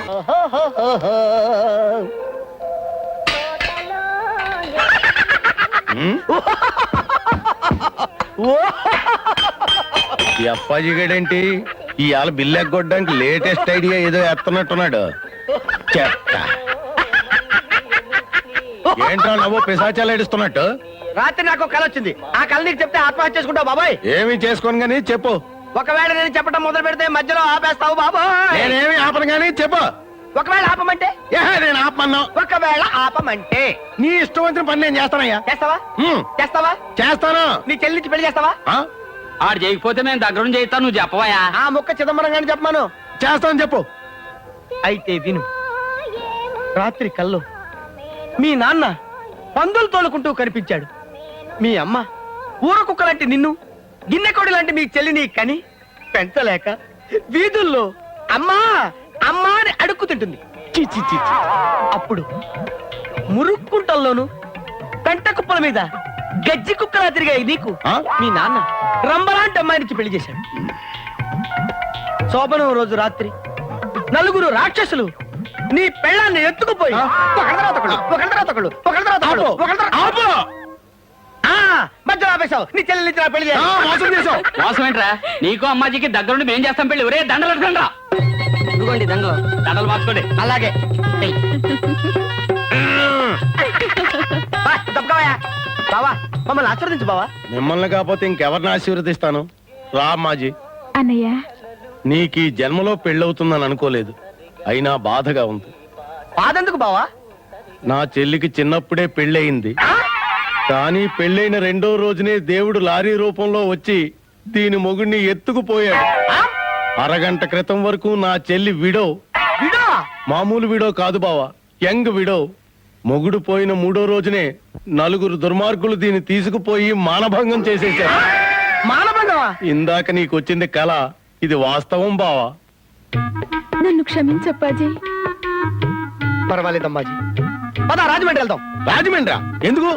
ఈ అప్పాజీ గడేంటి ఇవాళ bill ఎగ్గొట్టడానికి latest idea ఏదో ఎత్తనట్టున్నాడు. చెత్త ఏంట్రా నవ్వు పిశాచాలు ఏడుస్తున్నట్టు? రాత్రి నాకు కళ వచ్చింది. ఆ కళ నీకు చెప్తే ఆత్మహత్య చేసుకుంటావు బాబాయ్. ఏమి చేసుకోను గానీ చెప్పు. ఒకవేళ నేను చెప్పడం మొదలు పెడితే మధ్యలో ఆపేస్తావు బాబాయ్. నేనేమి ఆపను గానీ చెప్పు. ఒకవేళ ఆపమంటే? నేను ఆపమన్నా. ఒకవేళ ఆపమంటే నీ ఇష్టం వచ్చిన పని నేను చేస్తానయ్యా. చేస్తావా? చేస్తావా? చేస్తాను. నీ చెల్లించి పెళ్లి చేస్తావా? ఆడు చేయకపోతే మేము దగ్గర చేస్తాను. నువ్వు చెప్పవా? ఆ ముక్క చిదంబరం గాని చెప్పమాను. చేస్తాను చెప్పు. అయితే విను. రాత్రి కల్లో మీ నాన్న పందులు తోలుకుంటూ కనిపించాడు. మీ అమ్మ ఊర కుక్క లాంటి నిన్ను, గిన్నెకోడి లాంటి మీ చెల్లిని కని పెంచలేక వీధుల్లో అమ్మా అమ్మా అని అడుక్కుతుంటుంది. అప్పుడు మురుక్కుంటల్లోను పెంట కుప్పల మీద గజ్జి కుక్కలా తిరిగాయి నీకు మీ నాన్న రంబలాంటి అమ్మాయినికి పెళ్లి చేశాడు. శోభనం రోజు రాత్రి నలుగురు రాక్షసులు నీ పెళ్ళాన్ని ఎత్తుకుపోయి మధ్యలో ఆపేశావు. నీ చెల్లి పెళ్లి చేసావు. మోసం ఏంట్రా? నీకు అమ్మాజీకి దగ్గరుండి మేం చేస్తాం పెళ్లి. ఒరే దండలు అడగండి. ఇదిగోండి దండలు. దండలు మార్చుకోండి. అలాగే బావా మమ్మల్ని ఆశీర్వదించు బావా. మిమ్మల్ని కాకపోతే ఇంకెవరిని ఆశీర్వదిస్తాను? రా అమ్మాజీ. అన్నయ్య, నీకు ఈ జన్మలో పెళ్ళవుతుందని అనుకోలేదు. అయినా బాధగా ఉంది. బాధెందుకు బావా? నా చెల్లికి చిన్నప్పుడే పెళ్ళయింది. కానీ పెళ్ళైన రెండో రోజునే దేవుడు లారీ రూపంలో వచ్చి దీని మొగుడిని ఎత్తుకుపోయాడు. అరగంట క్రితం వరకు నా చెల్లి విడో. మామూలు విడో కాదు బావా, యంగ్ విడో. మొగుడు పోయిన మూడో రోజునే నలుగురు దుర్మార్గులు దీన్ని తీసుకుపోయి మానభంగం చేసేశారు. మానభంగమా? ఇందాక నీకొచ్చింది కళ, ఇది వాస్తవం బావా. నన్ను క్షమించప్పాజీ. పర్వాలేదమ్మాజీ, పద రాజమండ్రి వెళ్దాం. రాజమండ్రా? ఎందుకు?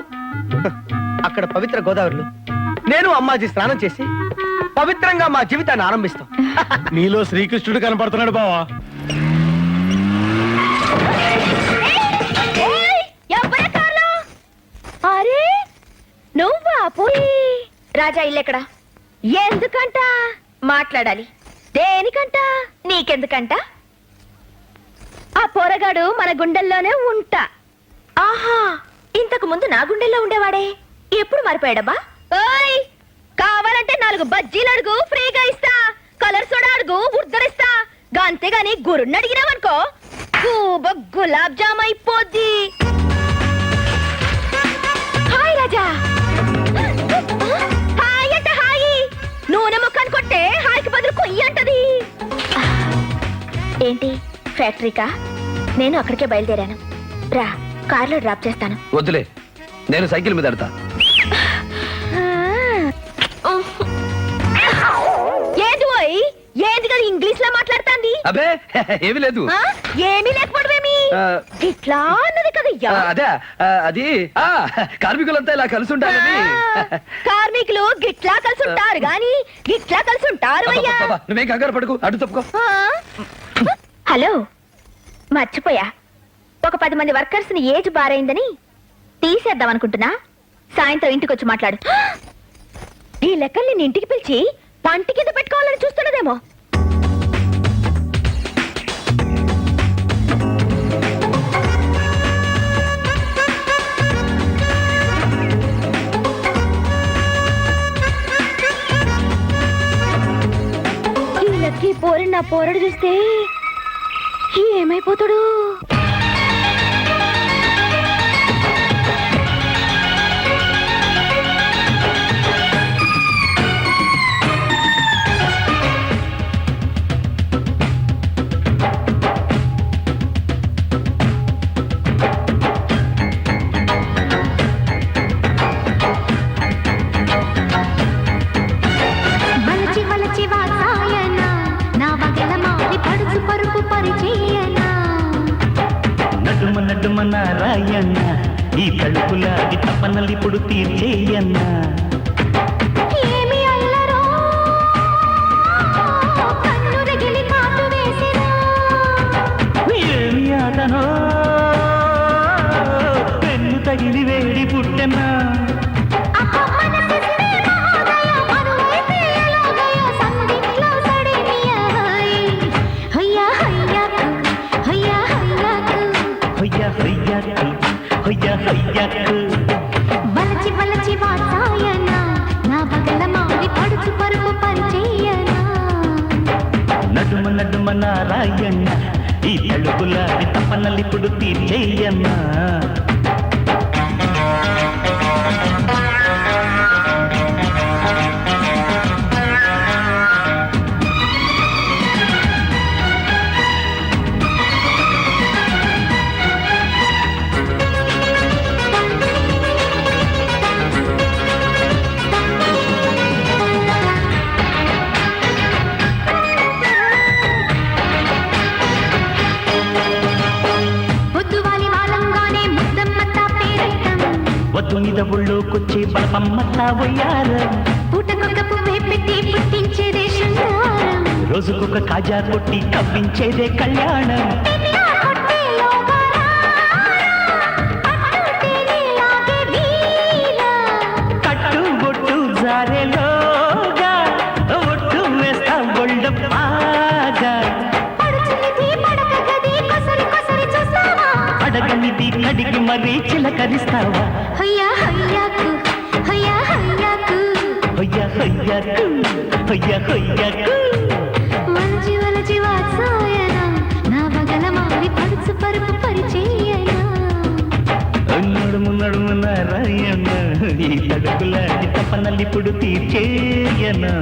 అక్కడ పవిత్ర గోదావరిలో నేను అమ్మాజీ స్నానం చేసి పవిత్రంగా మా జీవితాన్ని ఆరంభిస్తాం. నీలో శ్రీకృష్ణుడు కనపడుతున్నాడు బావా. అరే నువ్వా? పోయి రాజా ఇల్లెక్కడ? ఎందుకంట? మాట్లాడాలి. దేనికంట? నీకెందుకంట? ఆ పోరగాడు మన గుండెల్లోనే ఉంటా. ఆహా, ఇంతకు ముందు నా గుండెల్లో ఉండేవాడే, ఎప్పుడు మారిపోయాడబ్బా? ఓయ్, కావాలంటే 4 బజ్జీలు అడుగు, ఫ్రీగా ఇస్తా. కలర్ సోడా అడుగు, ఉద్దరిస్తా. అంతేగాని గురుణ్ణి అడిగినావనుకో గులాబ్ జామ్ అయిపోద్ది. హాయ్ రాజా. హాయ్ అంటే హాయి, నూనె ముక్కను కొట్టే హాయికి బదులు కొయ్యి అంటది. ఏంటి ఫ్యాక్టరీకా? నేను అక్కడికే బయలుదేరాను. రా, కార్లో డ్రాప్ చేస్తాను. వద్దులే, నేను సైకిల్ మీద ఎడతా. ఏంటి పోయి ఏంటి కదా ఇంగ్లీష్ లో మాట్లాడుతాంది? అబే ఏమీ లేదు. ఏమీ లేకపోవడమేమి ఇట్లా అన్నది కదయ్యా. అదే అది కార్మికులంతా ఇలా కలిసి ఉంటారని. కార్మికులు గిట్లా కలిసి ఉంటారు గాని గిట్లా కలిసి ఉంటారు అయ్యా. నువ్వేం కంగారు పడుకు, అటు తప్పుకో. హలో, మర్చిపోయా. ఒక 10 మంది వర్కర్స్ ని ఏజ్ బారైందని తీసేద్దాం అనుకుంటున్నా. సాయంత్రం ఇంటికి వచ్చి మాట్లాడు. ఈ లెక్కల్ని నేను ఇంటికి పిలిచి పంటి కింద పెట్టుకోవాలని చూస్తున్నదేమో. ఈ లెక్కి పోరిన నా పోరడు చూస్తే ఏమైపోతాడు? నారాయణ ఈ తలుపులాగి తపనలిప్పుడు తీర్చేయన్నా. అతనో పెన్ను తగిలి వేడి పుట్టెనా హొయ్యా హొయ్యాకు హొయ్యా హొయ్యాకు వలచి వలచి వాతాయన నా బగల మారి పడుచు పరుపు పరిచయన నడుమ నడుమ నారాయణ ఈ తలుపులాడి తపనలిప్పుడు తీర్చేయన్నా పొద్దువాలి వాలంగానే ముద్దమ్మత్త పేరట్టం వద్దు మీద ఒళ్ళోకొచ్చి బలపమ్మతా పోయారం పూటకొక పువ్వే పెట్టి పుట్టించేదే శృంగారం రోజుకొక కాజా కొట్టి కవ్వించేదే కళ్యాణం పిట్ట కొట్టేలోగా పట్టు తేనెలాగే వీర కట్టు బొట్టు జారెలోగా ఒట్టు వేస్తా ఒళ్ళు పాగా పడుచునిది పడక గది కొసరి కొసరి చూస్తావా అడగనిది కడిగి మరీ చిలకరిస్తావా హయ్యా హయ్యాకు హయ్యా హయ్యాకు హొయ్యా హొయ్యాకు హొయ్యా హొయ్యాకు వలచి వలచి వాత్సాయన నా బగల మారి పడుచు పరుపు పరిచయన నడుము నడుము నారాయణ ఈ తడుకులాంటి తపనలిప్పుడు తీర్చేయనా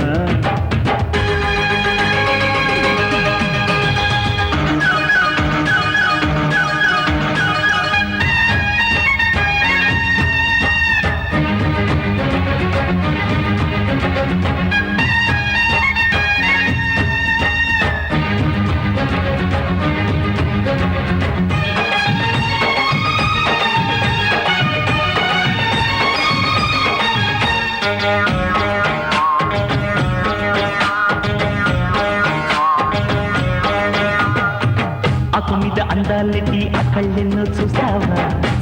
ఆకు మీద అందాలెట్టి ఆ కళ్ళెన్నో చూస్తావా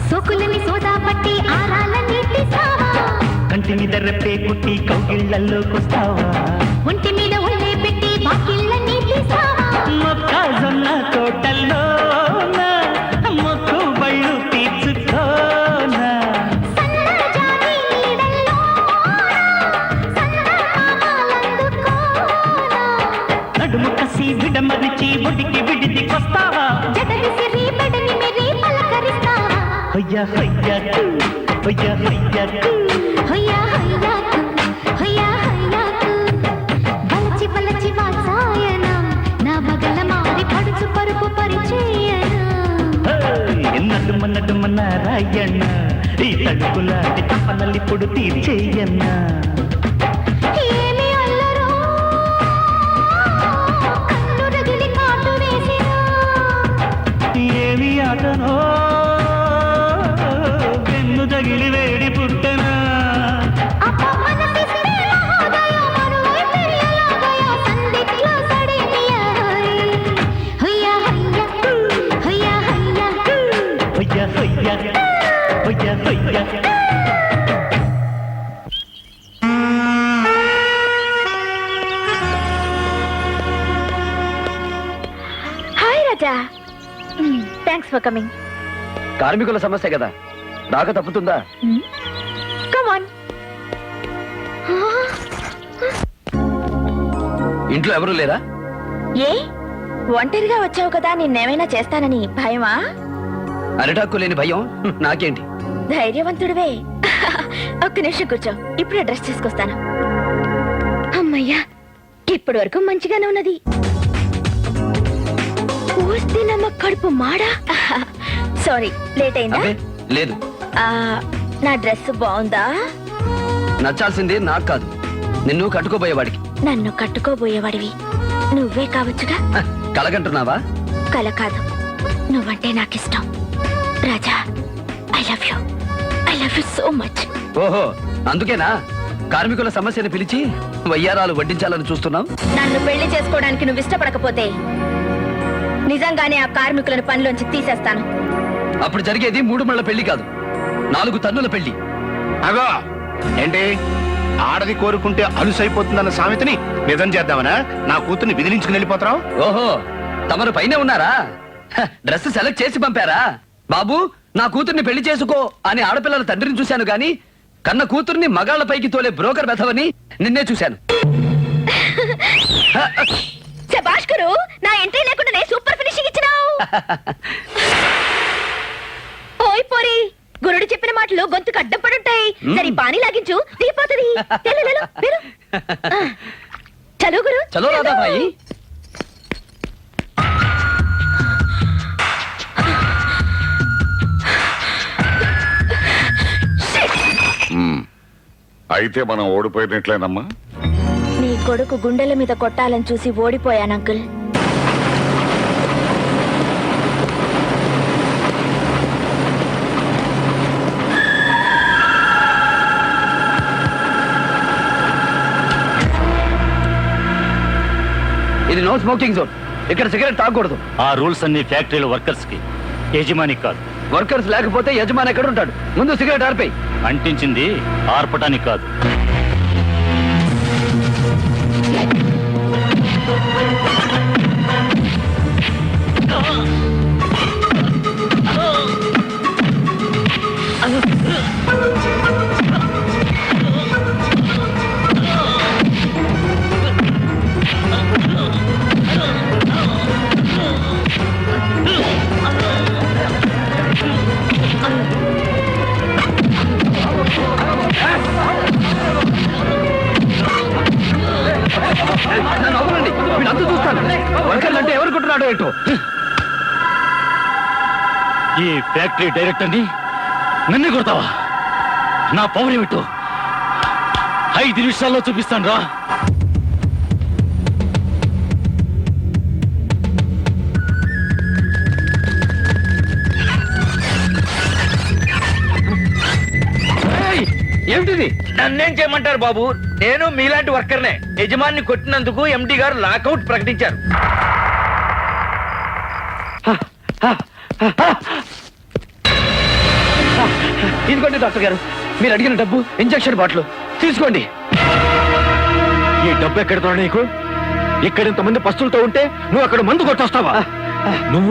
సోకులని సోదా పట్టి ఆరాలని తీసావా కంటి మీద రెప్పే కుట్టి కౌగిళ్లలోకొస్తావా ఒంటి మీద ఒళ్ళే పెట్టి బాకిళ్ళని తీసావా మొక్కజొన్న తోటల్లోన మొక్కు బళ్ళు తీర్చుకోనా సన్నజాజి నీడల్లో సన్నమామలందుకోనా నడుము కసి విడమరిచి ఒడికి విడిదికొస్తావా జడలి సిరి బెడని మిరి పలకరిస్తావా హొయ్యా హొయ్యాకు హొయ్యా హొయ్యాకు హయ్యా హయ్యాకు హయ్యా హయ్యాకు వలచి వలచి వాత్సాయన నా బగల మారి పడుచు పరుపు పరిచయన నడుమ నడుమ నారాయణ ఈ తడుకులాంటి తపనలిప్పుడు తీర్చేయన్నా ఏమి అల్లరో కన్ను రగిలి కాటు వేసినా ఏమి ఆటనో వెన్ను తగిలి వేడి పుట్టనా అప్ప మనసిసిరే మహోదయ మరువై పెరియలాగయ సందిట్లో సడిమియాయ్ హయ్యా హయ్యాకు హయ్యా హయ్యాకు హొయ్యా హొయ్యాకు హొయ్యా హొయ్యాకు hi Raja thanks for coming కార్మికుల సమస్య కదా రాక తప్పుతుందా కమ్ ఆన్ ఇంట్లో ఎవరు లేరా ఏ ఒంటరిగా వచ్చావు కదా నిన్నేమైనా చేస్తానని భయమా అరిటాక్కు లేని భయం నాకేంటి ధైర్యవంతుడివే ఒక్క నిమిషం కూర్చో ఇప్పుడే డ్రెస్ చేసుకొస్తాను అమ్మయ్యా ఇప్పటి వరకు మంచిగానే ఉన్నది పూస్తే నమ్మ కడుపు మాడా సారీ లేట్ అయిందా అబ్బే లేదు ఆ, నా డ్రెస్ బాగుందా నచ్చాల్సింది నాకు కాదు నిన్ను కట్టుకోబోయేవాడికి నన్ను కట్టుకోబోయేవాడివి నువ్వే కావచ్చుగా హ, కలగంటున్నావా కల కాదు నువ్వంటే నాకిష్టం Raja I love you so much ఓహో అందుకేనా కార్మికుల సమస్యను పిలిచి వయ్యారాలు వడ్డించాలని చూస్తున్నావు నన్ను పెళ్లి చేసుకోవడానికి నువ్వు ఇష్టపడకపోతే నిజంగానే ఆ కార్మికులను పనిలోంచి తీసేస్తాను. అప్పుడు జరిగేది 3 మళ్ళ పెళ్లి కాదు, 4 తన్నుల పెళ్లి. అగో ఏంటి ఆడది కోరుకుంటే అలుసైపోతుందన్న సామెతని నిజం చేద్దామనా? నా కూతుర్ని విదిలించుకుని వెళ్ళిపోతావు? ఓహో, తమరు పైనే ఉన్నారా? డ్రెస్ సెలెక్ట్ చేసి పంపారా? బాబు, నా కూతుర్ని పెళ్లి చేసుకో అని ఆడపిల్లల తండ్రిని చూశాను గాని కన్న కూతుర్ని మగాళ్ళ పైకి తోలే బ్రోకర్ బెథవని నిన్నే చూశాను. శభాష్ గురు, నా ఎంట్రీ లేకుండానే సూపర్ ఫినిషింగ్ ఇచ్చినావు. ఓయ్ పోరి, గురుడు చెప్పిన మాటలు గొంతుకు అడ్డం పడుంటాయి. సరే పానీ లాగించు, దిగిపోతుంది. చలో గురు, చలో రాధా భాయి. అయితే మనం ఓడిపోయినట్లేనమ్మా. నీ కొడుకు గుండెల మీద కొట్టాలని చూసి ఓడిపోయాను అంకుల్. ఇది నో స్మోకింగ్ జోన్. ఇక్కడ సిగరెట్ తాగకూడదు. ఆ రూల్స్ అన్ని ఫ్యాక్టరీల వర్కర్స్ కి, యజమాని కాదు. వర్కర్స్ లేకపోతే యజమాని ఎక్కడ ఉంటాడు? ముందు సిగరెట్ ఆర్పేయి. అంటించింది ఆర్పటానికి కాదు. నన్ను వదలండి, వీళ్ళంతా చూస్తాను. వర్కర్లు అంటే ఎవరు కుట్టున్నాడో ఏంటో. ఈ ఫ్యాక్టరీ డైరెక్టర్ ని నన్ను కొడతావా? నా పవర్ ఏమిటో 5 నిమిషాల్లో చూపిస్తాను రా. ఏమిటిది? నన్నేం చేయమంటారు బాబు? నేను మీలాంటి వర్కర్నే. యజమాని కొట్టినందుకు ఎండి గారు లాకౌట్ ప్రకటించారు. ఇదిగోండి డాక్టర్ గారు, మీరు అడిగిన డబ్బు, ఇంజెక్షన్ బాటిల్ తీసుకోండి. ఈ డబ్బు ఎక్కడ నీకు? ఇక్కడ ఇంతమంది పస్తులతో ఉంటే నువ్వు అక్కడ మందు కొట్టొస్తావా? నువ్వు